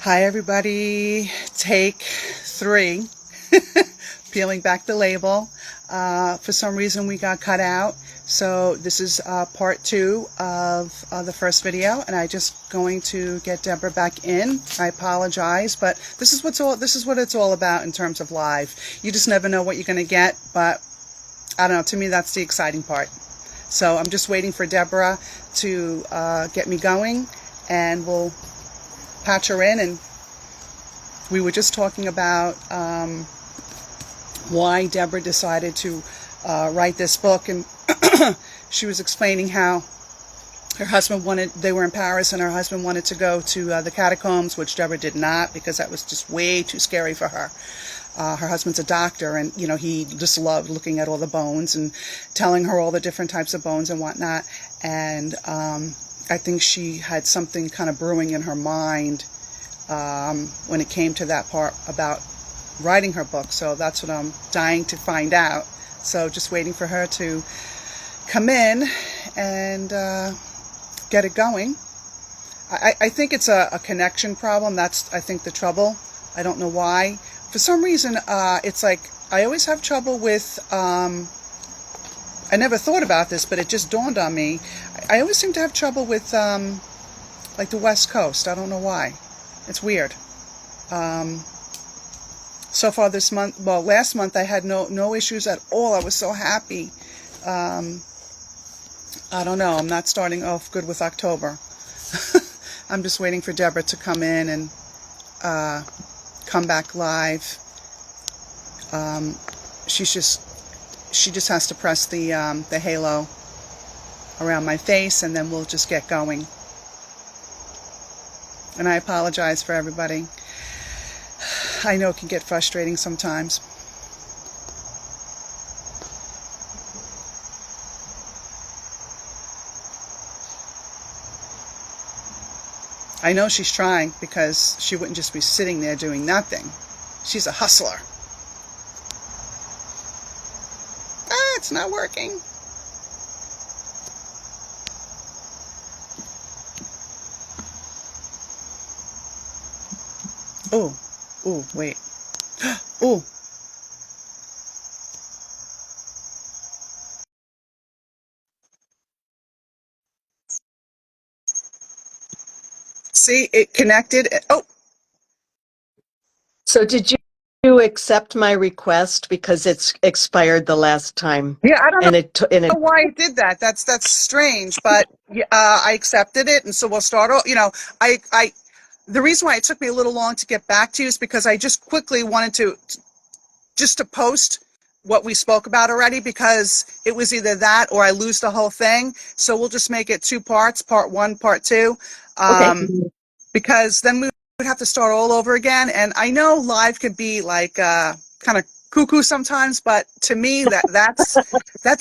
Hi, everybody. Take 3. Peeling back the label. For some reason, we got cut out. So this is part 2 of the first video, and I just going to get Deborah back in. I apologize, but this is what it's all about in terms of live. You just never know what you're going to get, but I don't know. To me, that's the exciting part. So I'm just waiting for Deborah to get me going, and we'll patch her in. And we were just talking about why Debra decided to write this book, and she was explaining how her husband they were in Paris, and her husband wanted to go to the catacombs, which Debra did not, because that was just way too scary for her. Her husband's a doctor, and he just loved looking at all the bones and telling her all the different types of bones and whatnot. And I think she had something kind of brewing in her mind when it came to that part about writing her book. So that's what I'm dying to find out. So just waiting for her to come in and get it going. I think it's a connection problem. That's, I think, the trouble. I don't know why. For some reason, it's like I always have trouble with, I never thought about this, but it just dawned on me. I always seem to have trouble with like the West Coast. I don't know why. It's weird. So far this month, well, last month I had no issues at all. I was so happy. I don't know. I'm not starting off good with October. I'm just waiting for Debra to come in and come back live. She just has to press the halo around my face, and then we'll just get going. And I apologize for everybody. I know it can get frustrating sometimes. I know she's trying, because she wouldn't just be sitting there doing nothing. She's a hustler. It's not working. Oh, wait. Oh. See, it connected. Oh. So did you accept my request, because it's expired the last time? Yeah, I don't know know why it did that. That's strange, but I accepted it, and so we'll start. I the reason why it took me a little long to get back to you is because I just quickly wanted to post what we spoke about already, because it was either that or I lose the whole thing. So we'll just make it 2 parts, part 1, part 2, Okay. because then we would have to start all over again. And I know live could be like kind of cuckoo sometimes, but to me that's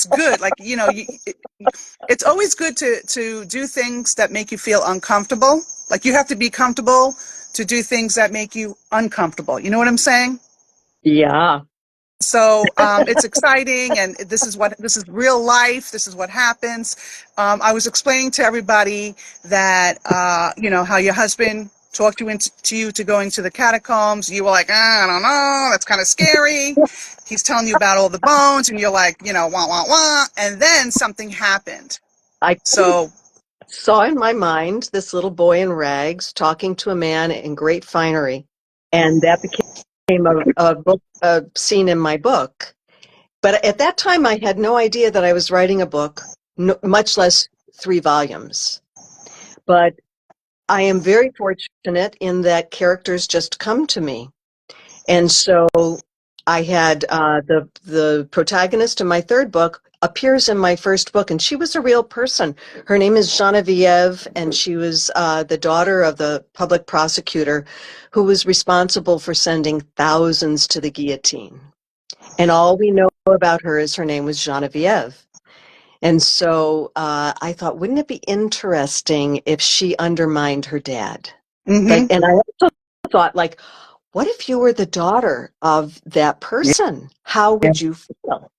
good. Like, it's always good to do things that make you feel uncomfortable. Like, you have to be comfortable to do things that make you uncomfortable. You know what I'm saying? Yeah. So it's exciting, and this is real life. This is what happens. I was explaining to everybody that how your husband talked you into going to the catacombs. You were like, I don't know, that's kind of scary. He's telling you about all the bones, and you're like, wah wah wah. And then something happened. I So saw in my mind this little boy in rags talking to a man in great finery, and that became a scene in my book. But at that time, I had no idea that I was writing a book, much less 3 volumes. But I am very fortunate in that characters just come to me. And so I had the protagonist in my 3rd book appears in my 1st book, and she was a real person. Her name is Genevieve, and she was the daughter of the public prosecutor who was responsible for sending thousands to the guillotine. And all we know about her is her name was Genevieve. And so I thought, wouldn't it be interesting if she undermined her dad? mm-hmm. And I also thought, like, what if you were the daughter of that person? How would you feel?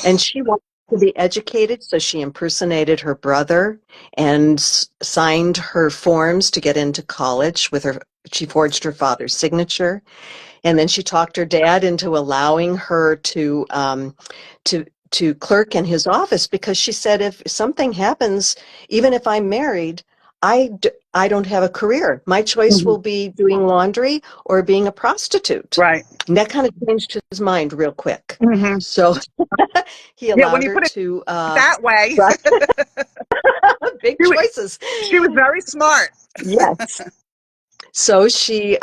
And she to be educated, so she impersonated her brother and signed her forms to get into college with her. She forged her father's signature, and then she talked her dad into allowing her to to clerk in his office, because she said, if something happens, even if I'm married, I don't have a career. My choice Mhm. will be doing laundry or being a prostitute. Right. And that kind of changed his mind real quick. Hmm. So he Yeah, when allowed you her put it to that way, right, big she wa- choices. she was very smart. Yes. So she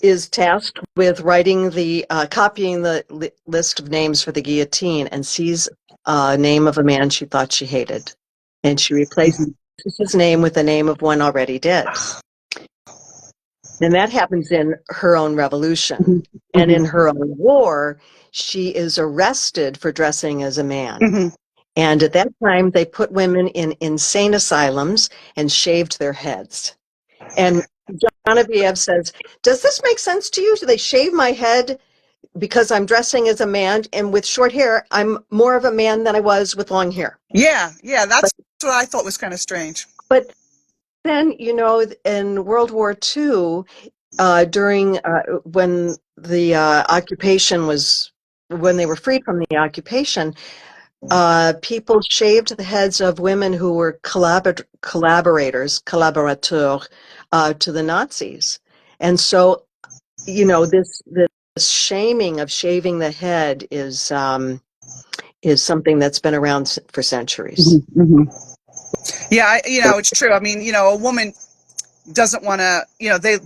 is tasked with writing the copying the list of names for the guillotine, and sees a name of a man she thought she hated, and she replaces Mhm. his name with the name of one already dead. And that happens in her own revolution. Mhm. And Mhm. in her own war, she is arrested for dressing as a man. Mhm. And at that time, they put women in insane asylums and shaved their heads. And Genevieve says, does this make sense to you? Do they shave my head because I'm dressing as a man, and with short hair, I'm more of a man than I was with long hair? Yeah, yeah, But, that's what I thought was kind of strange. but then, in World War II, during when the occupation was, when they were freed from the occupation, people shaved the heads of women who were collaborateurs, to the Nazis. And so, this shaming of shaving the head is something that's been around for centuries. Mhm. Mhm. Yeah, it's true. I mean, a woman doesn't want to, they,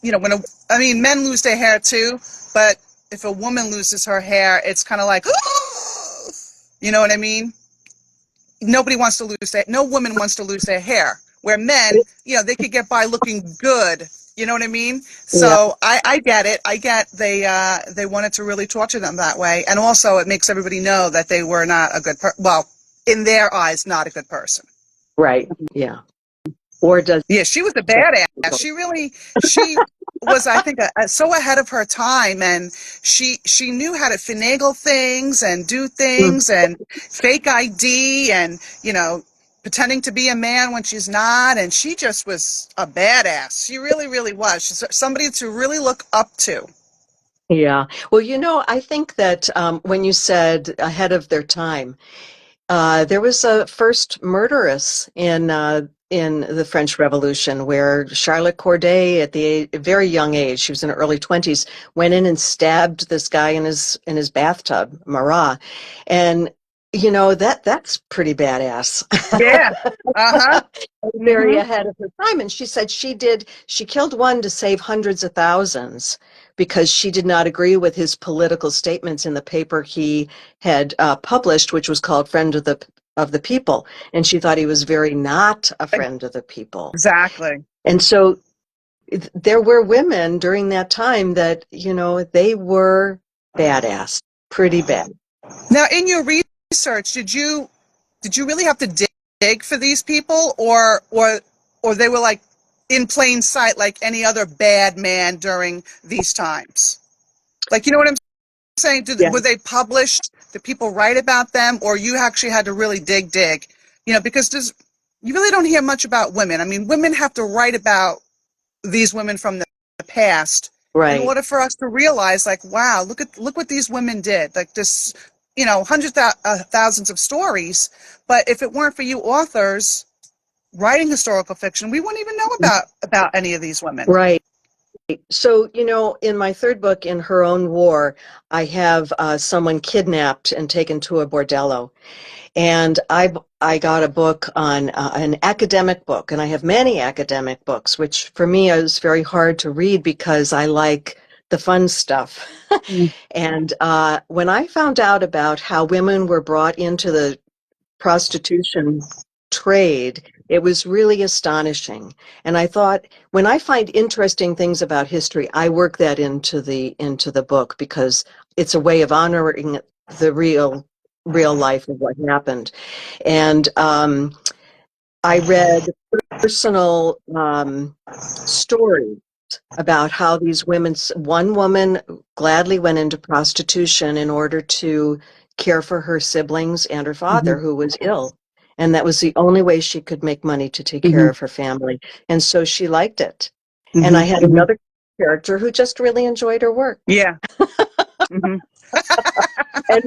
when men lose their hair too, but if a woman loses her hair, it's kind of like, you know what I mean? Nobody wants to lose their, no woman wants to lose their hair. Where men, they could get by looking good. You know what I mean? Yeah, So I get it. I get they wanted to really torture them that way, and also it makes everybody know that they were not a good well, in their eyes, not a good person. right. Yeah. Or does Yeah, she was a badass. She was, I think, so ahead of her time, and she knew how to finagle things and do Mm, things and fake ID and pretending to be a man when she's not, and she just was a badass. She really, really was. She's somebody to really look up to. yeah. Well, I think that when you said ahead of their time, there was a first murderess in the French Revolution, where Charlotte Corday, at the very young age, she was in her early 20s, went in and stabbed this guy in his bathtub, Marat, and that's pretty badass. Yeah. Uh-huh. Very Mhm. ahead of her time. And she said she killed one to save hundreds of thousands, because she did not agree with his political statements in the paper he had published, which was called Friend of the People. And she thought he was very not a friend of the people. Exactly. And so there were women during that time that, they were badass, pretty bad. Now, in your research, did you really have to dig for these people, or they were like in plain sight, like any other bad man during these times? Like, you know what I'm saying? Yeah, Were they published? Did people write about them, or you actually had to really dig? Because you really don't hear much about women. I mean, women have to write about these women from the past in right. order for us to realize, like, wow, look what these women did. Like this, hundreds thousands of stories. But if it weren't for you authors writing historical fiction, we wouldn't even know about any of these women. Right. So, in my third book, In Her Own War, I have someone kidnapped and taken to a bordello. And I got a book on an academic book, and I have many academic books, which for me is very hard to read because I like the fun stuff. Mm. And when I found out about how women were brought into the prostitution trade, it was really astonishing. And I thought, when I find interesting things about history, I work that into the book, because it's a way of honoring the real life of what happened. And I read personal stories about how these one woman gladly went into prostitution in order to care for her siblings and her father, who was ill. And that was the only way she could make money to take care of her family. And so she liked it. And I had another character who just really enjoyed her work. Yeah. And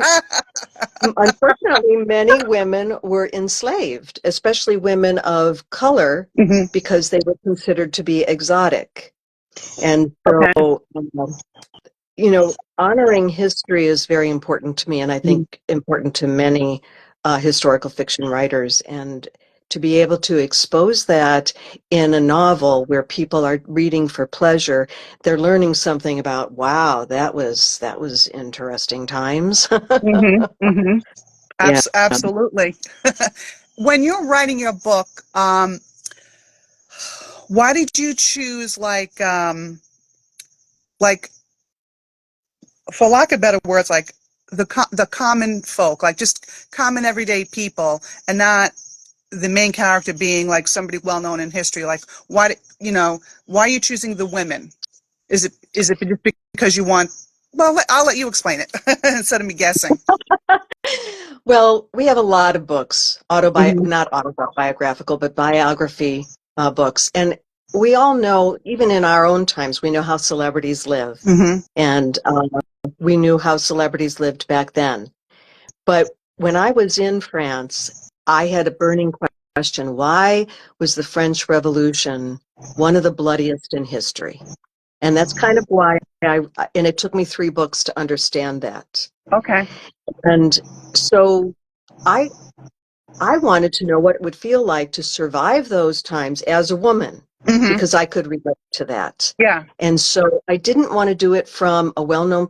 unfortunately, many women were enslaved, especially women of color, because they were considered to be exotic. And so, you know, honoring history is very important to me, and I think important to many historical fiction writers. And to be able to expose that in a novel where people are reading for pleasure, they're learning something about, wow, that was interesting times. Yeah. Absolutely. When you're writing your book, why did you choose like for lack of better words, like the common folk, like just common everyday people, and not the main character being like somebody well known in history? Like, why are you choosing the women? Is it just because you want? Well, I'll let you explain it instead of me guessing. Well, we have a lot of books, not autobiographical, but biography books. And we all know, even in our own times, we know how celebrities live. And we knew how celebrities lived back then. But when I was in France, I had a burning question. Why was the French Revolution one of the bloodiest in history? And that's kind of why and it took me 3 books to understand that. Okay. And so I wanted to know what it would feel like to survive those times as a woman, because I could relate to that. Yeah. And so I didn't want to do it from a well-known,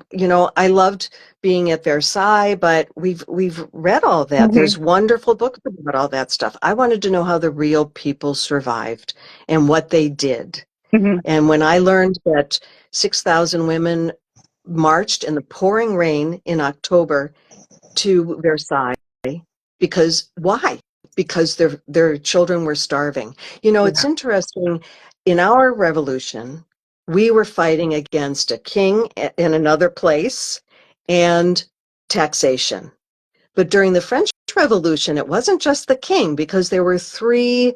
I loved being at Versailles, but we've read all that. There's wonderful books about all that stuff. I wanted to know how the real people survived and what they did. And when I learned that 6,000 women marched in the pouring rain in October to Versailles, because why? Because their children were starving. It's interesting. In our revolution, we were fighting against a king in another place and taxation. But during the French Revolution, it wasn't just the king, because there were 3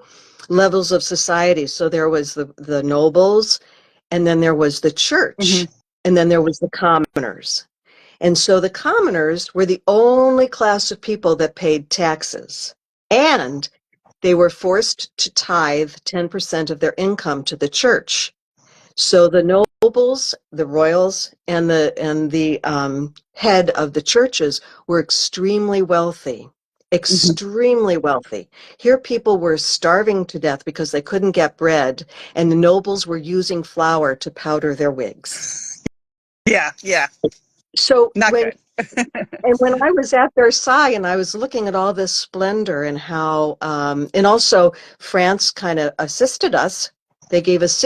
levels of society. So there was the nobles, and then there was the church, and then there was the commoners. And so the commoners were the only class of people that paid taxes, and they were forced to tithe 10% of their income to the church. So the nobles, the royals, and the head of the churches were extremely wealthy. Extremely wealthy. Here people were starving to death because they couldn't get bread, and the nobles were using flour to powder their wigs. Yeah. So Not good. when I was at Versailles and I was looking at all this splendor and how, and also France kind of assisted us. They gave us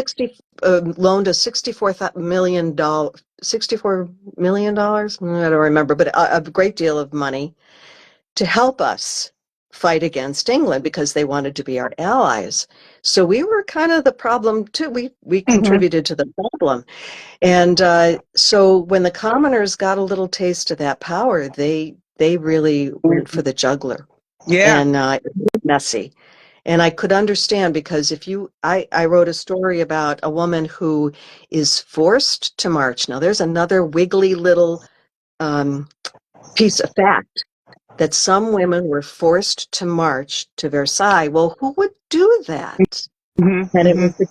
loaned us $64 million. I don't remember, but a great deal of money to help us fight against England, because they wanted to be our allies. So we were kind of the problem too. We contributed to the problem. And so when the commoners got a little taste of that power, they really went for the jugular. Yeah. And it was messy. And I could understand, because I wrote a story about a woman who is forced to march. Now, there's another wiggly little piece of fact, that some women were forced to march to Versailles. Well, who would do that? And it was the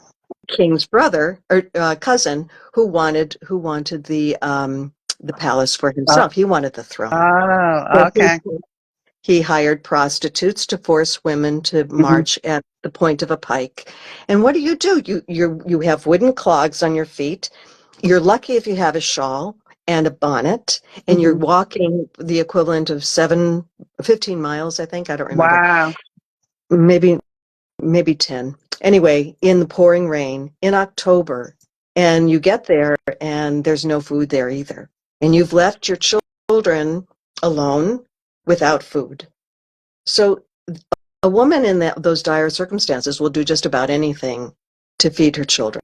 king's brother or cousin who wanted the palace for himself. He wanted the throne. Oh, So okay. he hired prostitutes to force women to march at the point of a pike. And what do? You have wooden clogs on your feet. You're lucky if you have a shawl and a bonnet, and you're walking the equivalent of 15 miles, I think. I don't remember. Wow. Maybe 10. Anyway, in the pouring rain in October, and you get there and there's no food there either. And you've left your children alone without food. So a woman in those dire circumstances will do just about anything to feed her children.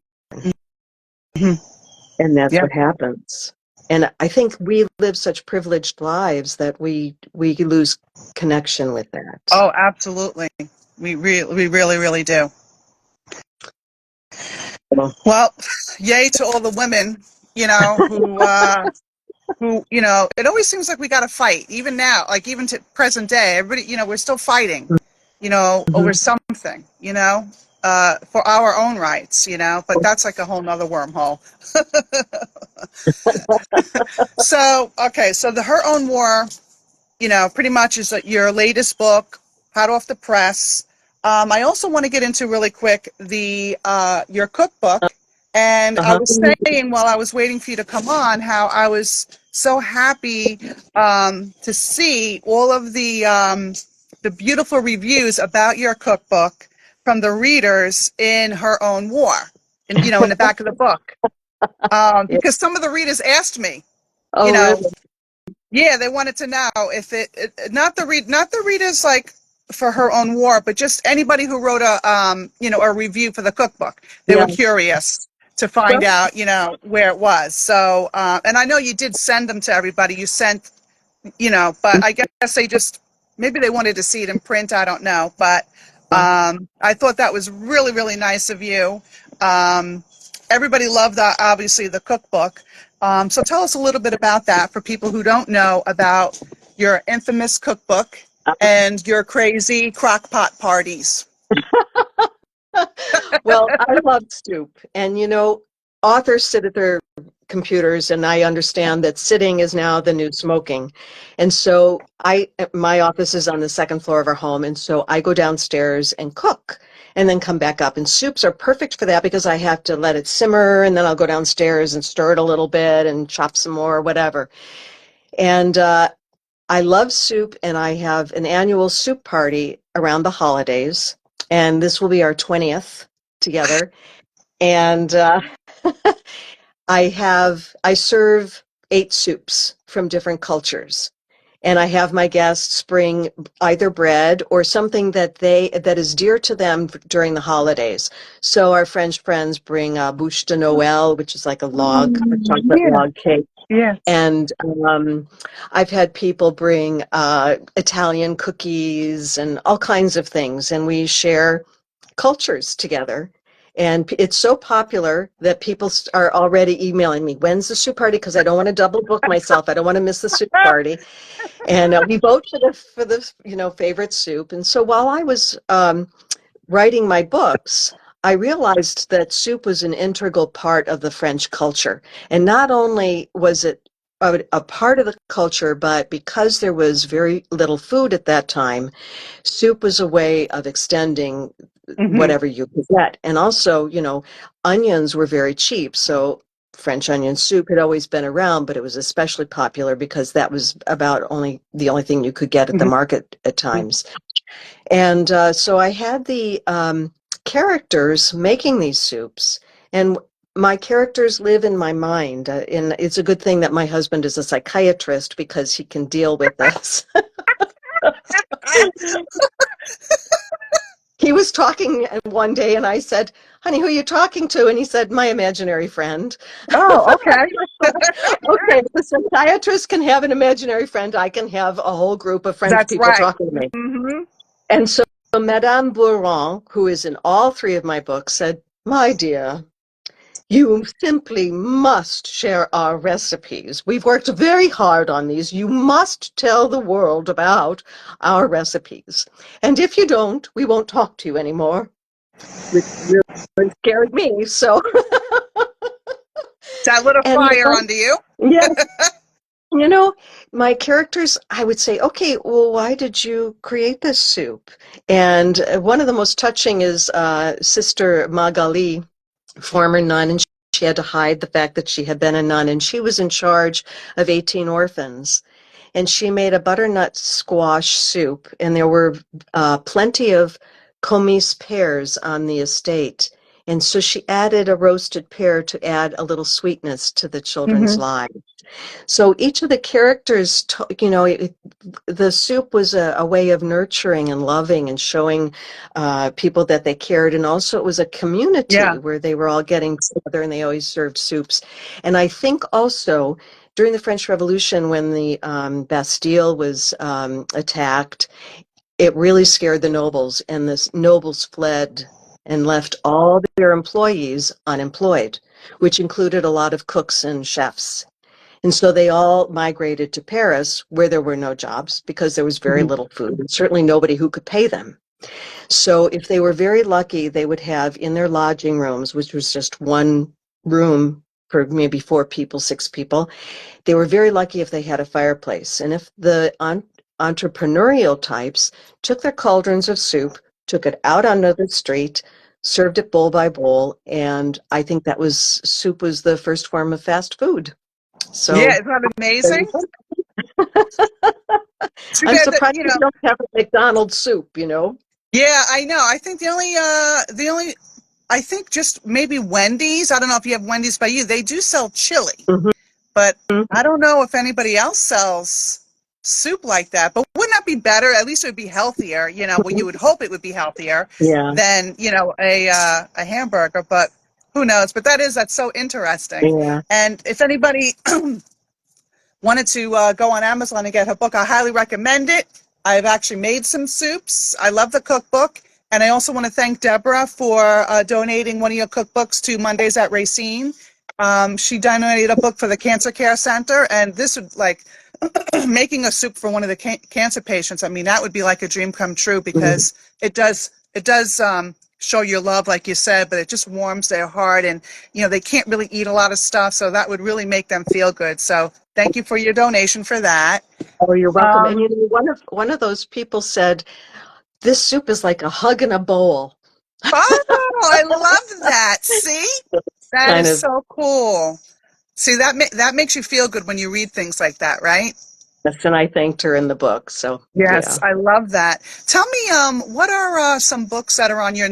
And that's Yeah. what happens. And I think we live such privileged lives that we lose connection with that. Oh, absolutely. We really, really do. Well, yay to all the women, it always seems like we got to fight, even now, like even to present day, everybody, we're still fighting, over Mhm. something, for our own rights, but that's like a whole nother wormhole. So, okay, so the Her Own War, pretty much is your latest book, hot off the press. I also want to get into really quick your cookbook. And I Uh-huh. was saying while I was waiting for you to come on how I was so happy to see all of the beautiful reviews about your cookbook from the readers in Her Own War, in the back of the book. Yeah. Because some of the readers asked me, you Oh, know, really? yeah, they wanted to know if not the readers like for Her Own War, but just anybody who wrote a review for the cookbook. They Yeah. were curious to find Well, out, where it was. So, and I know you did send them to everybody. You sent, but I guess maybe they wanted to see it in print. I don't know, but I thought that was really, really nice of you. Um, Everybody loved obviously the cookbook. So tell us a little bit about that for people who don't know about your infamous cookbook and your crazy crock pot parties. well, I love soup. And authors sit at their computers, and I understand that sitting is now the new smoking. And so my office is on the second floor of our home, and so I go downstairs and cook and then come back up. And soups are perfect for that because I have to let it simmer, and then I'll go downstairs and stir it a little bit and chop some more, whatever. And I love soup, and I have an annual soup party around the holidays, and this will be our 20th together. And I serve 8 soups from different cultures. And I have my guests bring either bread or something that is dear to them during the holidays. So our French friends bring bouche de Noël, which is like a chocolate Yeah, log cake. yes. And I've had people bring Italian cookies and all kinds of things, and we share cultures together. And it's so popular that people are already emailing me, when's the soup party? Because I don't want to double book myself. I don't want to miss the soup party. And we vote for the favorite soup. And so while I was writing my books, I realized that soup was an integral part of the French culture. And not only was it a part of the culture, but because there was very little food at that time, soup was a way of extending Hmm. whatever you could get. And also, onions were very cheap. So French onion soup had always been around, but it was especially popular because that was about the only thing you could get at the Hmm. market at times. And so I had the characters making these soups, and my characters live in my mind. And it's a good thing that my husband is a psychiatrist because he can deal with this. He was talking one day, and I said, "Honey, who are you talking to?" And he said, "My imaginary friend." Oh, okay. Okay, if the psychiatrist can have an imaginary friend, I can have a whole group of French That's people right. talking to me. Hmm. And so Madame Bourron, who is in all 3 of my books, said, "My dear, you simply must share our recipes. We've worked very hard on these. You must tell the world about our recipes. And if you don't, we won't talk to you anymore," which really scared me. So, That lit a and fire under you. yeah, you know, my characters, I would say, okay, well, why did you create this soup? And one of the most touching is Sister Magali, former nun, and she had to hide the fact that she had been a nun, and she was in charge of 18 orphans. And she made a butternut squash soup, and there were plenty of comice pears on the estate. And so she added a roasted pear to add a little sweetness to the children's Hmm. lives. So each of the characters, the soup was a way of nurturing and loving and showing people that they cared. And also it was a community Yeah. where they were all getting together and they always served soups. And I think also during the French Revolution, when the Bastille was attacked, it really scared the nobles, and the nobles fled and left all their employees unemployed, which included a lot of cooks and chefs. And so they all migrated to Paris, where there were no jobs because there was very little food, and certainly nobody who could pay them. So if they were very lucky, they would have in their lodging rooms, which was just one room for maybe 4 people, 6 people, they were very lucky if they had a fireplace. And if the entrepreneurial types took their cauldrons of soup, took it out onto the street, served it bowl by bowl, and I think soup was the first form of fast food. Yeah, So isn't that amazing? Too I'm bad that, surprised we don't have a McDonald's soup, you know? Yeah, I know. I think I think just maybe Wendy's. I don't know if you have Wendy's by you. They do sell chili, but I don't know if anybody else sells soup like that. But wouldn't that be better? At least it would be healthier. Well, you would hope it would be healthier Yeah, than a hamburger. But who knows? But that's so interesting. yeah. And if anybody wanted to go on Amazon and get her book, I highly recommend it. I've actually made some soups. I love the cookbook. And I also want to thank Debra for donating one of your cookbooks to Mondays at Racine. She donated a book for the Cancer Care Center, and this would making a soup for one of the cancer patients. I mean, that would be like a dream come true because it does show your love, like you said, but it just warms their heart, and they can't really eat a lot of stuff, so that would really make them feel good. So thank you for your donation for that. Oh, you're welcome. And Um, one of those people said, "This soup is like a hug in a bowl." oh, I love that. See, that Kind is of, so cool. See, that makes you feel good when you read things like that, right? yes, and I thanked her in the book. So Yes, yeah. I love that. Tell me, what are some books that are on your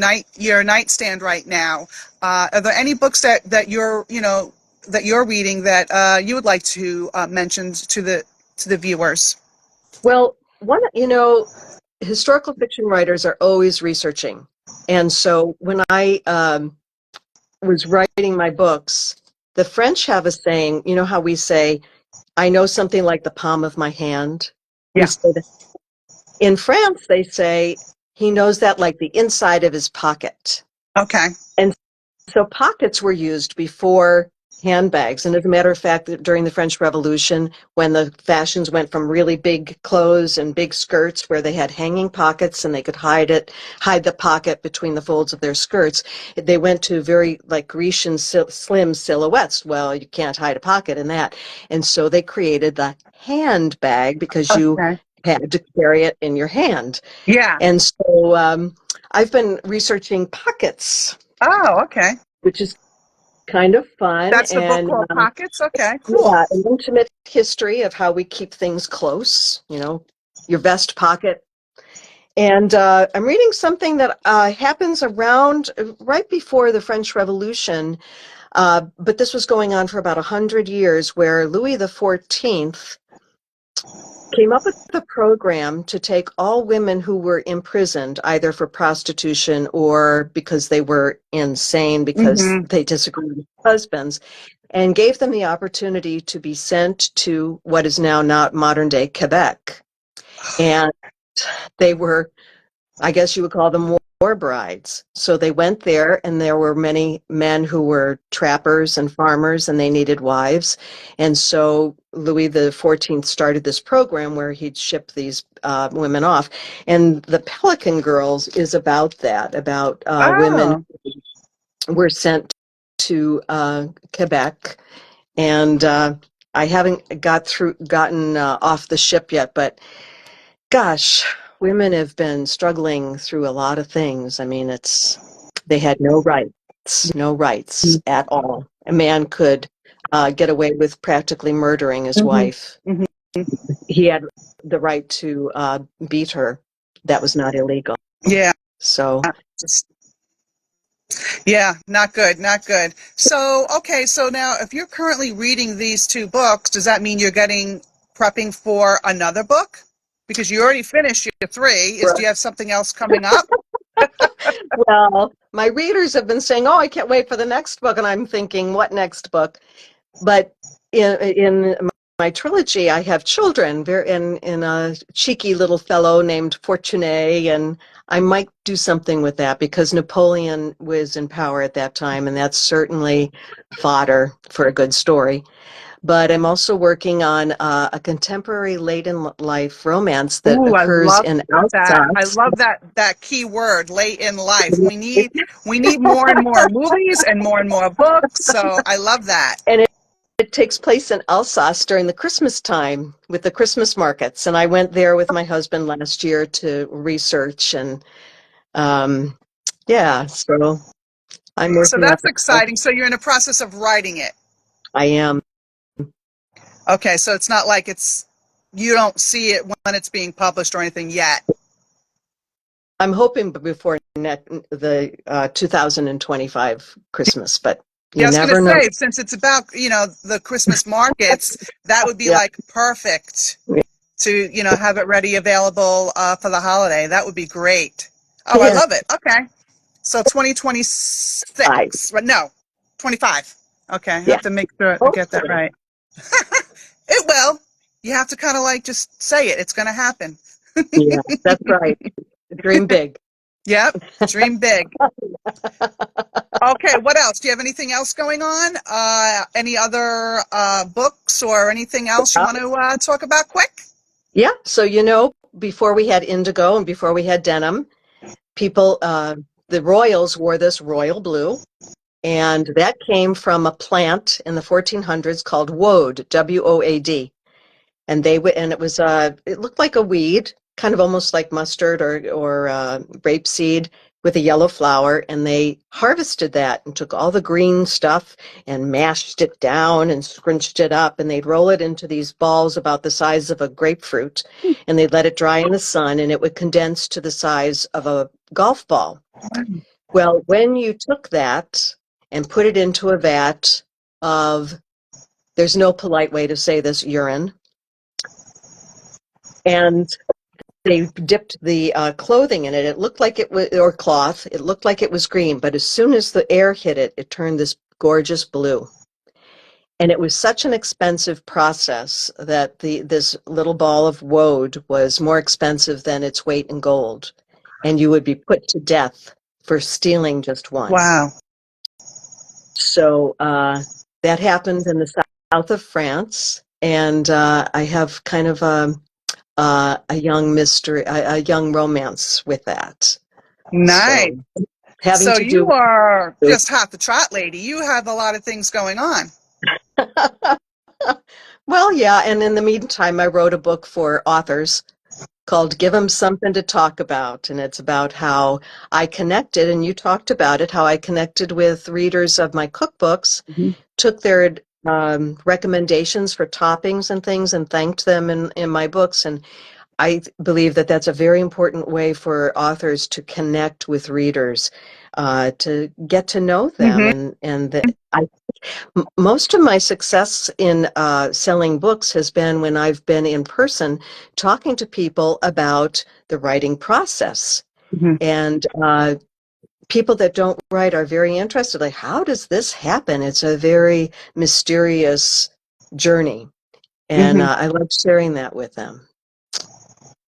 nightstand right now? Are there any books that you're reading that you would like to mention to the viewers? Well, historical fiction writers are always researching, and so when I was writing my books, the French have a saying. You know how we say, "I know something like the palm of my hand." We Yeah. say that. In France, they say, "He knows that like the inside of his pocket." Okay. And so pockets were used before handbags. And as a matter of fact, during the French Revolution, when the fashions went from really big clothes and big skirts where they had hanging pockets and they could hide the pocket between the folds of their skirts, they went to very like Grecian slim silhouettes. Well, you can't hide a pocket in that. And so they created the handbag because you Okay. had to carry it in your hand. Yeah. And so I've been researching pockets, Oh, okay. which is kind of fun, That's the book and called Pockets. Okay. Cool. yeah, an intimate history of how we keep things close, your vest pocket. And I'm reading something that happens around right before the French Revolution, but this was going on for about 100 years, where Louis XIV came up with a program to take all women who were imprisoned, either for prostitution or because they were insane because Hmm. they disagreed with husbands, and gave them the opportunity to be sent to what is now not modern day Quebec. And they were, I guess you would call them war brides. So they went there, and there were many men who were trappers and farmers, and they needed wives. And so Louis XIV started this program where he'd ship these women off. And the Pelican Girls is about that, about women Oh. who were sent to Quebec. And I haven't gotten off the ship yet, but gosh, women have been struggling through a lot of things. I mean, they had no rights at all. A man could get away with practically murdering his Hmm. wife. Hmm. He had the right to beat her. That was not illegal. Yeah. So, Yeah, not good, not good. So, okay, so now if you're currently reading these 2 books, does that mean you're prepping for another book? Because you already finished your 3. Do you have something else coming up? well, my readers have been saying, "Oh, I can't wait for the next book," and I'm thinking, "What next book?" But in my trilogy, I have children, and a cheeky little fellow named Fortuné, and I might do something with that because Napoleon was in power at that time, and that's certainly fodder for a good story. But I'm also working on a contemporary late in life romance that Ooh, I occurs love in that. I Alsace. love that key word, late in life. We need more and more movies and more books. So I love that. And it takes place in Alsace during the Christmas time with the Christmas markets. And I went there with my husband last year to research. And yeah, so I'm So working on that's that. exciting. So you're in the process of writing it. I am. Okay, so it's not like you don't see it when it's being published or anything yet. I'm hoping before the 2025 Christmas, but Yeah, you I was going to never know. say, since it's about, the Christmas markets, that would be Yeah. like perfect to, have it ready, available for the holiday. That would be great. Oh, I Yeah. love it. Okay. So 2026, but no, 25. Okay, I Yeah. have to make sure I get that Hopefully. right. It will. You have to kind of like just say it. It's going to happen. Yeah, that's right. Dream big. Yep. Dream big. Okay, what else? Do you have anything else going on? Any other books or anything else you want to talk about quick? Yeah. So, before we had indigo and before we had denim, people, the royals wore this royal blue, and that came from a plant in the 1400s called woad, WOAD. And it looked like a weed, kind of almost like mustard or rapeseed with a yellow flower. And they harvested that and took all the green stuff and mashed it down and scrunched it up. And they'd roll it into these balls about the size of a grapefruit. And they'd let it dry in the sun, and it would condense to the size of a golf ball. Well, when you took that and put it into a vat of, there's no polite way to say this, urine, and they dipped the clothing in it. It looked like it was, or cloth. It looked like it was green, but as soon as the air hit it, it turned this gorgeous blue. And it was such an expensive process that this little ball of woad was more expensive than its weight in gold. And you would be put to death for stealing just one. Wow. So that happened in the south of France. And I have kind of a young mystery, a young romance with that. Nice. So having So to do you are with just half the trot lady. You have a lot of things going on. well, yeah. And in the meantime, I wrote a book for authors called Give 'Em Something to Talk About. And it's about how I connected, and you talked about it, how I connected with readers of my cookbooks, Mhm. took their recommendations for toppings and things and thanked them in my books. And I believe that that's a very important way for authors to connect with readers, to get to know them, Mhm. and that most of my success in selling books has been when I've been in person talking to people about the writing process. Mhm. And people that don't write are very interested. Like, how does this happen? It's a very mysterious journey, and Mhm. I love sharing that with them.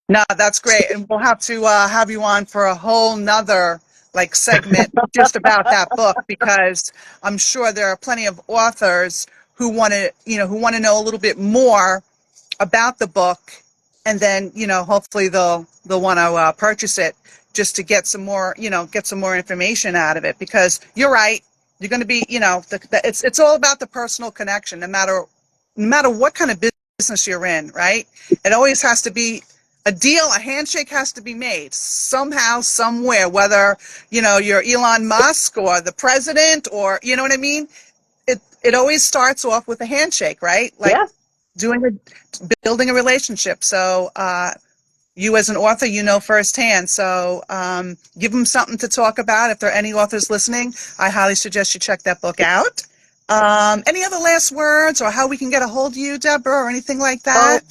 No, that's great, and we'll have to have you on for a whole nother like segment just about that book because I'm sure there are plenty of authors who want to know a little bit more about the book, and then hopefully they'll want to purchase it just to get some more information out of it because you're right. You're going to be it's all about the personal connection no matter what kind of business you're in, right? It always has to be a deal, a handshake has to be made somehow, somewhere, whether you're Elon Musk or the president, or you know what I mean. It always starts off with a handshake, right? Like Yeah. building a relationship. So you as an author, firsthand. So give them something to talk about. If there are any authors listening, I highly suggest you check that book out. Any other last words or how we can get a hold of you, Deborah, or anything like Oh, that?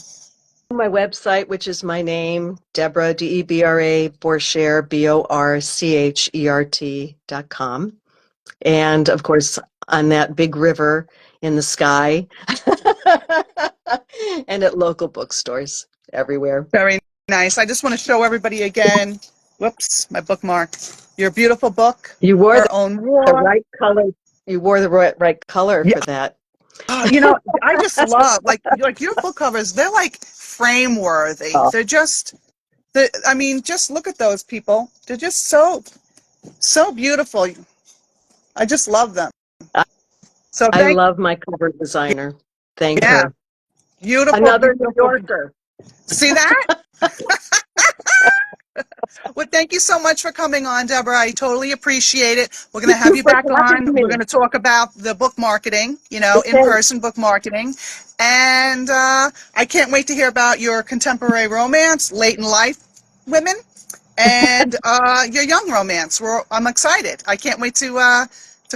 my website, which is my name, Debra, Debra, Borchert, Borchert.com. And of course, on that big river in the sky. And at local bookstores everywhere. Very nice. I just want to show everybody again. Whoops, my bookmark. Your beautiful book, You wore Her Own the War. right color. You wore the right color Yeah. for that. I just love like your book covers. They're like frame worthy. Oh, They're just I mean, just look at those people. They're just so beautiful. I just love them. I So I thank love my cover designer. Thank yeah, her. beautiful, Another New beautiful. Yorker. See that? Well, thank you so much for coming on, Deborah. I totally appreciate it. We're going to Thank have you you for back having on. me. We're going to talk about the book marketing, Okay. in-person book marketing. And I can't wait to hear about your contemporary romance, late in life women, and your young romance. I'm excited. I can't wait to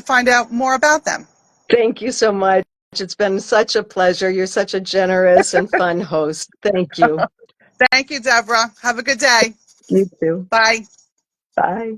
find out more about them. Thank you so much. It's been such a pleasure. You're such a generous and fun host. Thank you. Thank you, Deborah. Have a good day. You too. Bye. Bye.